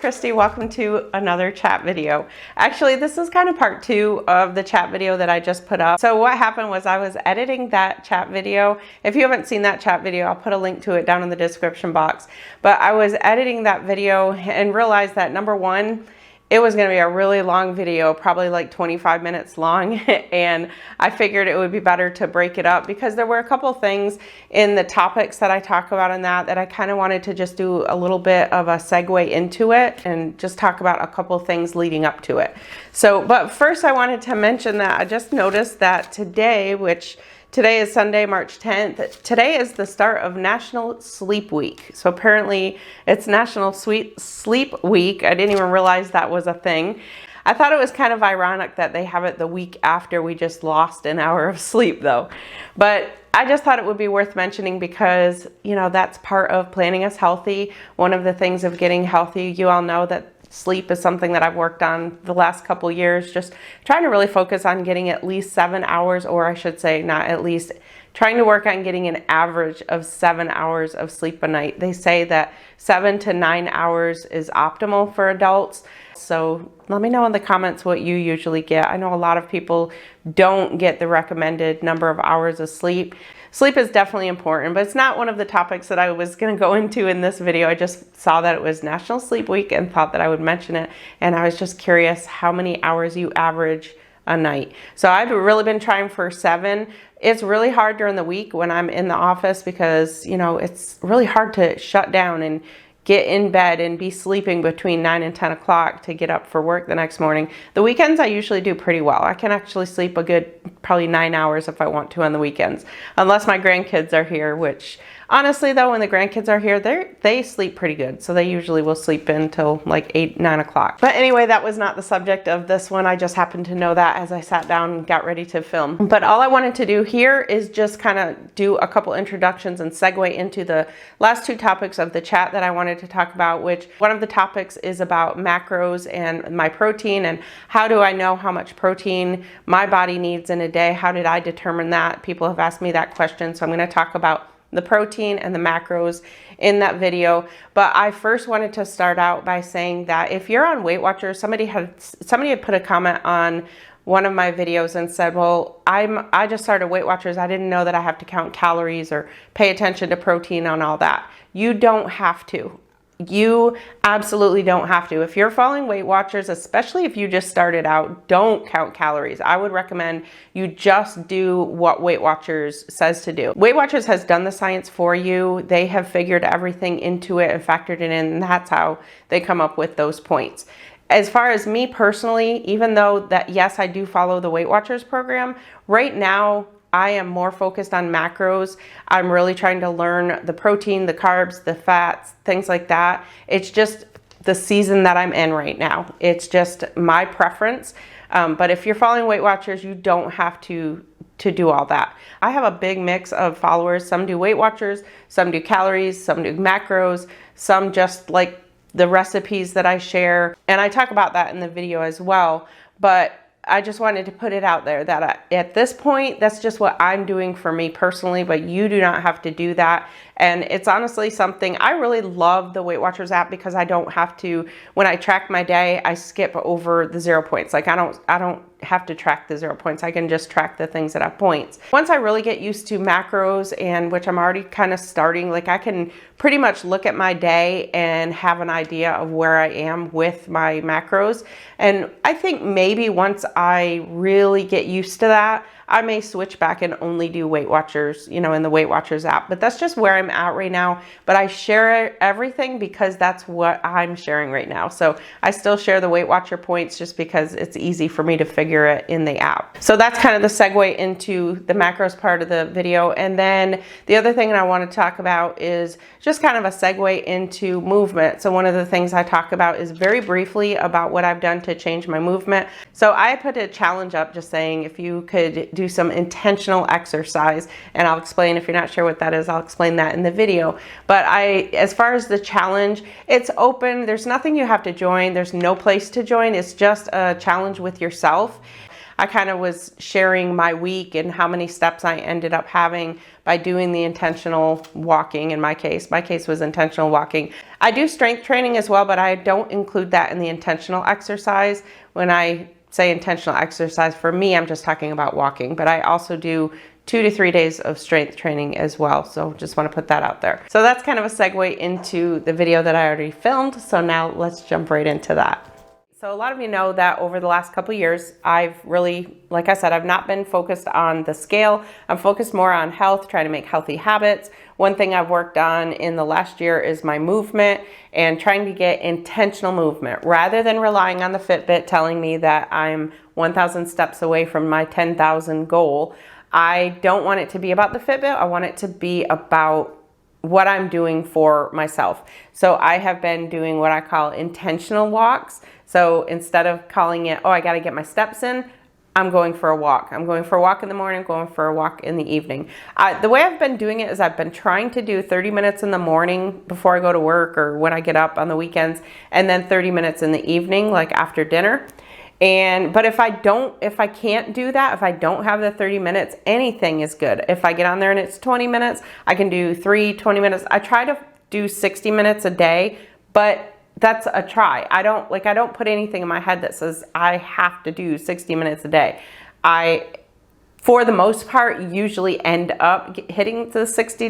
Kristi, welcome to another chat video. Actually, this is kind of part 2 of the chat video that I just put up. So what happened was I was editing that chat video. If you haven't seen that chat video, I'll put a link to it down in the description box. But I was editing that video and realized that number one, it was going to be a really long video, probably like 25 minutes long, and I figured it would be better to break it up because there were a couple things in the topics that I talk about in that I kind of wanted to just do a little bit of a segue into it and just talk about a couple things leading up to it. So, but first I wanted to mention that I just noticed that today, today is Sunday, March 10th. Today is the start of National Sleep Week. So apparently it's National Sleep Week. I didn't even realize that was a thing. I thought it was kind of ironic that they have it the week after we just lost an hour of sleep though. But I just thought it would be worth mentioning because, you know, that's part of planning us healthy. One of the things of getting healthy, you all know that sleep is something that I've worked on the last couple years, just trying to really focus on getting at least 7 hours, or I should say not at least, trying to work on getting an average of 7 hours of sleep a night. They say that 7 to 9 hours is optimal for adults. So let me know in the comments what you usually get. I know a lot of people don't get the recommended number of hours of sleep. Sleep is definitely important, but it's not one of the topics that I was going to go into in this video. I just saw that it was National Sleep Week and thought that I would mention it. And I was just curious how many hours you average a night. So I've really been trying for 7. It's really hard during the week when I'm in the office because, you know, it's really hard to shut down and get in bed and be sleeping between 9 and 10 o'clock to get up for work the next morning. The weekends I usually do pretty well. I can actually sleep a good probably 9 hours if I want to on the weekends, unless my grandkids are here, which honestly though, when the grandkids are here, they sleep pretty good. So they usually will sleep until like 8, 9 o'clock. But anyway, that was not the subject of this one. I just happened to know that as I sat down and got ready to film. But all I wanted to do here is just kind of do a couple introductions and segue into the last 2 topics of the chat that I wanted to talk about, which one of the topics is about macros and my protein and how do I know how much protein my body needs in a day? How did I determine that? People have asked me that question. So I'm going to talk about the protein and the macros in that video. But I first wanted to start out by saying that if you're on Weight Watchers, somebody had put a comment on one of my videos and said, well, I just started Weight Watchers. I didn't know that I have to count calories or pay attention to protein and all that. You don't have to. You absolutely don't have to. If you're following Weight Watchers, especially if you just started out, don't count calories. I would recommend you just do what Weight Watchers says to do. Weight Watchers has done the science for you. They have figured everything into it and factored it in, and that's how they come up with those points. As far as me personally, even though that, yes, I do follow the Weight Watchers program, right now, I am more focused on macros. I'm really trying to learn the protein, the carbs, the fats, things like that. It's just the season that I'm in right now. It's just my preference. But if you're following Weight Watchers, you don't have to do all that. I have a big mix of followers. Some do Weight Watchers, some do calories, some do macros, some just like the recipes that I share. And I talk about that in the video as well. But I just wanted to put it out there that at this point, that's just what I'm doing for me personally, but you do not have to do that. And it's honestly something, I really love the Weight Watchers app because I don't have to, when I track my day, I skip over the 0 points. Like I don't have to track the 0 points. I can just track the things that have points. Once I really get used to macros, and which I'm already kind of starting, like I can pretty much look at my day and have an idea of where I am with my macros. And I think maybe once I really get used to that, I may switch back and only do Weight Watchers, you know, in the Weight Watchers app. But that's just where I'm at right now. But I share everything because that's what I'm sharing right now. So I still share the Weight Watcher points just because it's easy for me to figure it in the app. So that's kind of the segue into the macros part of the video. And then the other thing I want to talk about is just kind of a segue into movement. So one of the things I talk about is very briefly about what I've done to change my movement. So I put a challenge up just saying if you could do some intentional exercise, and I'll explain, if you're not sure what that is, I'll explain that in the video. But as far as the challenge, it's open. There's nothing you have to join. There's no place to join. It's just a challenge with yourself. I kind of was sharing my week and how many steps I ended up having by doing the intentional walking. In my case was intentional walking. I do strength training as well, but I don't include that in the intentional exercise. When I say intentional exercise, for me, I'm just talking about walking, but I also do 2 to 3 days of strength training as well. So just want to put that out there. So that's kind of a segue into the video that I already filmed. So now let's jump right into that. So a lot of you know that over the last couple of years, I've really, like I said, I've not been focused on the scale. I'm focused more on health, trying to make healthy habits. One thing I've worked on in the last year is my movement and trying to get intentional movement rather than relying on the Fitbit telling me that I'm 1,000 steps away from my 10,000 goal. I don't want it to be about the Fitbit. I want it to be about what I'm doing for myself. So I have been doing what I call intentional walks. So instead of calling it, oh, I got to get my steps in, I'm going for a walk. I'm going for a walk in the morning, going for a walk in the evening. The way I've been doing it is I've been trying to do 30 minutes in the morning before I go to work or when I get up on the weekends, and then 30 minutes in the evening, like after dinner. But if I can't do that, if I don't have the 30 minutes, anything is good. If I get on there and it's 20 minutes, I can do 20 minutes. I try to do 60 minutes a day, but that's a try. I don't put anything in my head that says I have to do 60 minutes a day. I, for the most part, usually end up hitting the 60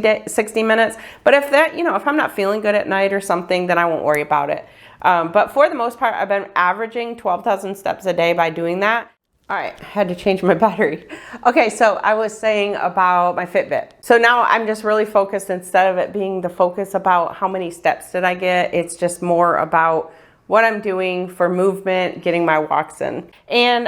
minutes. But if if I'm not feeling good at night or something, then I won't worry about it. But for the most part, I've been averaging 12,000 steps a day by doing that. All right, I had to change my battery. Okay, so I was saying about my Fitbit. So now I'm just really focused, instead of it being the focus about how many steps did I get, it's just more about what I'm doing for movement, getting my walks in. And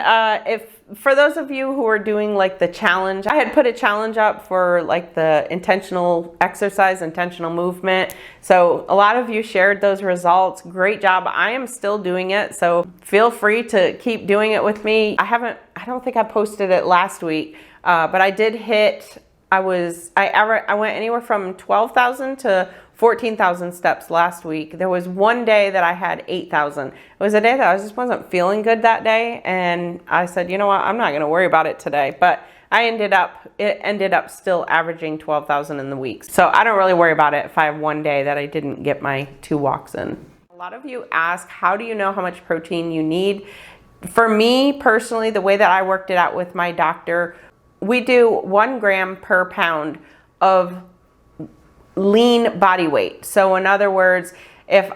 for those of you who are doing like the challenge, I had put a challenge up for like the intentional exercise, intentional movement. So a lot of you shared those results. Great job. I am still doing it. So feel free to keep doing it with me. I don't think I posted it last week, but I did hit, I went anywhere from 12,000 to 14,000 steps last week. There was one day that I had 8,000. It was a day that I just wasn't feeling good that day. And I said, you know what, I'm not going to worry about it today. But it ended up still averaging 12,000 in the week. So I don't really worry about it if I have one day that I didn't get my 2 walks in. A lot of you ask, how do you know how much protein you need? For me personally, the way that I worked it out with my doctor, we do 1 gram per pound of lean body weight. So in other words, if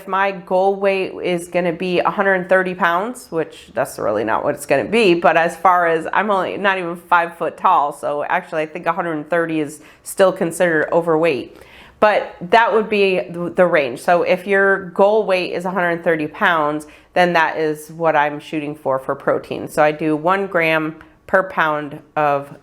my goal weight is going to be 130 pounds, which that's really not what it's going to be, but as far as I'm only not even 5 foot tall, so actually I think 130 is still considered overweight. But that would be the range. So if your goal weight is 130 pounds, then that is what I'm shooting for protein. So I do 1 gram per pound of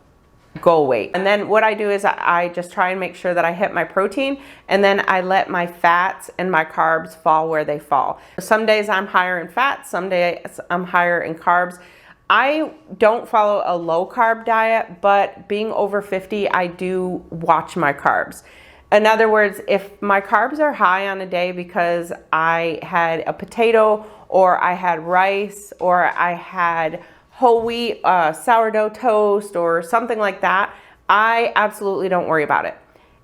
goal weight. And then what I do is I just try and make sure that I hit my protein, and then I let my fats and my carbs fall where they fall. Some days I'm higher in fats, some days I'm higher in carbs. I don't follow a low carb diet, but being over 50, I do watch my carbs. In other words, if my carbs are high on a day because I had a potato or I had rice or I had whole wheat sourdough toast or something like that, I absolutely don't worry about it.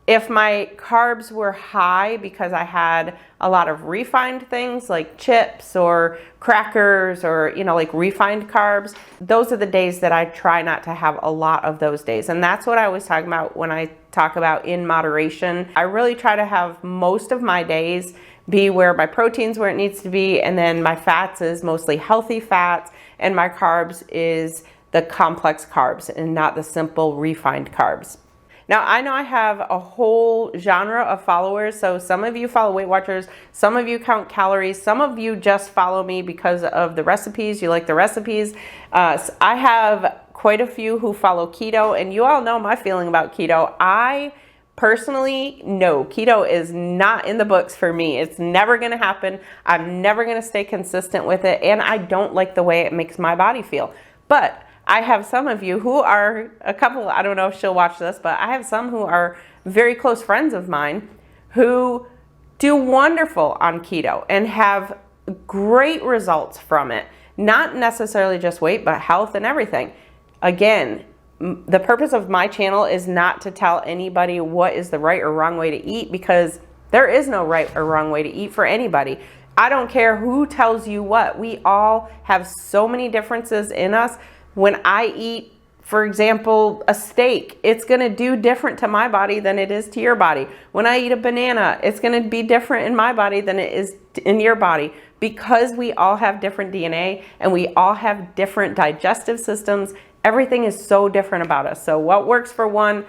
If my carbs were high because I had a lot of refined things like chips or crackers or, like refined carbs, those are the days that I try not to have a lot of those days. And that's what I was talking about when I talk about in moderation. I really try to have most of my days be where my protein's where it needs to be, and then my fats is mostly healthy fats, and my carbs is the complex carbs and not the simple refined carbs. Now, I know I have a whole genre of followers. So some of you follow Weight Watchers, some of you count calories, some of you just follow me because of the recipes. You like the recipes. So I have quite a few who follow keto, and you all know my feeling about keto. I personally, no, keto is not in the books for me. It's never going to happen. I'm never going to stay consistent with it, and I don't like the way it makes my body feel. But I have some of you who are a couple, I don't know if she'll watch this, but I have some who are very close friends of mine who do wonderful on keto and have great results from it. not necessarily just weight, but health and everything. Again, the purpose of my channel is not to tell anybody what is the right or wrong way to eat, because there is no right or wrong way to eat for anybody. I don't care who tells you what. We all have so many differences in us. When I eat, for example, a steak, it's gonna do different to my body than it is to your body. When I eat a banana, it's gonna be different in my body than it is in your body, because we all have different DNA and we all have different digestive systems. Everything is so different about us. So what works for one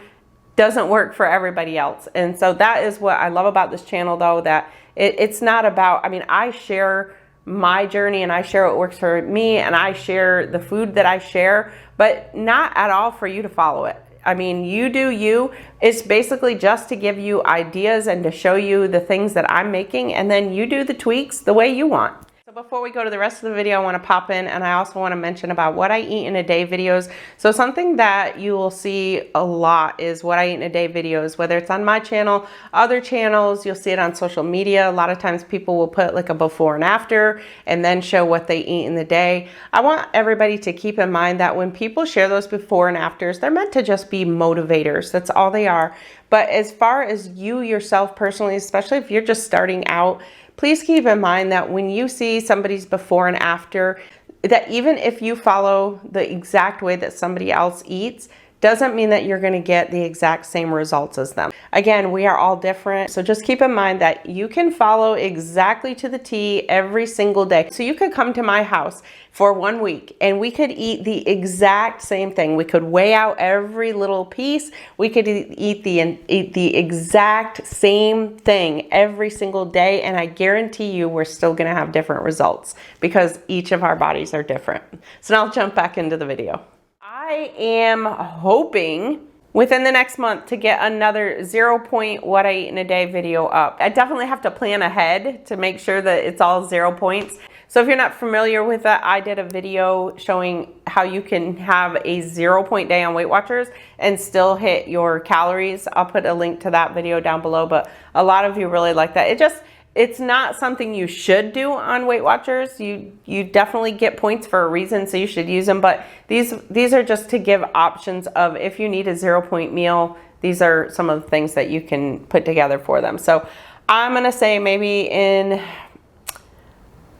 doesn't work for everybody else. And so that is what I love about this channel, though, that it's not about, I mean, I share my journey and I share what works for me and I share the food that I share, but not at all for you to follow it. I mean, you do you. It's basically just to give you ideas and to show you the things that I'm making, and then you do the tweaks the way you want. Before we go to the rest of the video, I want to pop in and I also want to mention about what I eat in a day videos. So something that you will see a lot is what I eat in a day videos, whether it's on my channel, other channels, you'll see it on social media. A lot of times people will put like a before and after and then show what they eat in the day. I want everybody to keep in mind that when people share those before and afters, they're meant to just be motivators. That's all they are. But as far as you yourself personally, especially if you're just starting out, please keep in mind that when you see somebody's before and after, that even if you follow the exact way that somebody else eats, doesn't mean that you're going to get the exact same results as them. Again, we are all different. So just keep in mind that you can follow exactly to the T every single day. So you could come to my house for 1 week and we could eat the exact same thing. We could weigh out every little piece. We could eat the exact same thing every single day. And I guarantee you we're still going to have different results because each of our bodies are different. So now I'll jump back into the video. I am hoping within the next month to get another 0 point what I eat in a day video up. I definitely have to plan ahead to make sure that it's all 0 points. So if you're not familiar with that, I did a video showing how you can have a 0 point day on Weight Watchers and still hit your calories. I'll put a link to that video down below, but a lot of you really like that. It's not something you should do on Weight Watchers. You definitely get points for a reason, so you should use them. But these are just to give options of if you need a 0 point meal, these are some of the things that you can put together for them. So I'm gonna say maybe in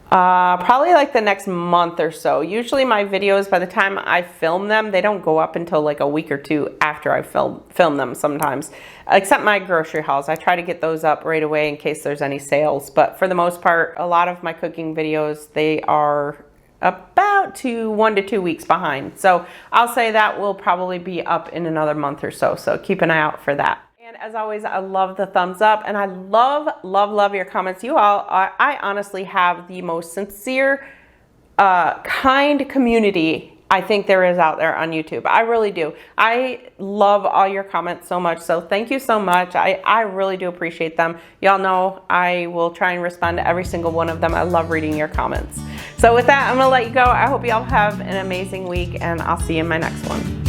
probably like the next month or so. Usually my videos, by the time I film them, they don't go up until like a week or two after I film them sometimes, except my grocery hauls. I try to get those up right away in case there's any sales. But for the most part, a lot of my cooking videos, they are about 1 to 2 weeks behind. So I'll say that will probably be up in another month or so. So keep an eye out for that. And as always, I love the thumbs up and I love, love, love your comments. You all, I honestly have the most sincere, kind community I think there is out there on YouTube. I really do. I love all your comments so much. So thank you so much. I really do appreciate them. Y'all know I will try and respond to every single one of them. I love reading your comments. So with that, I'm gonna let you go. I hope y'all have an amazing week and I'll see you in my next one.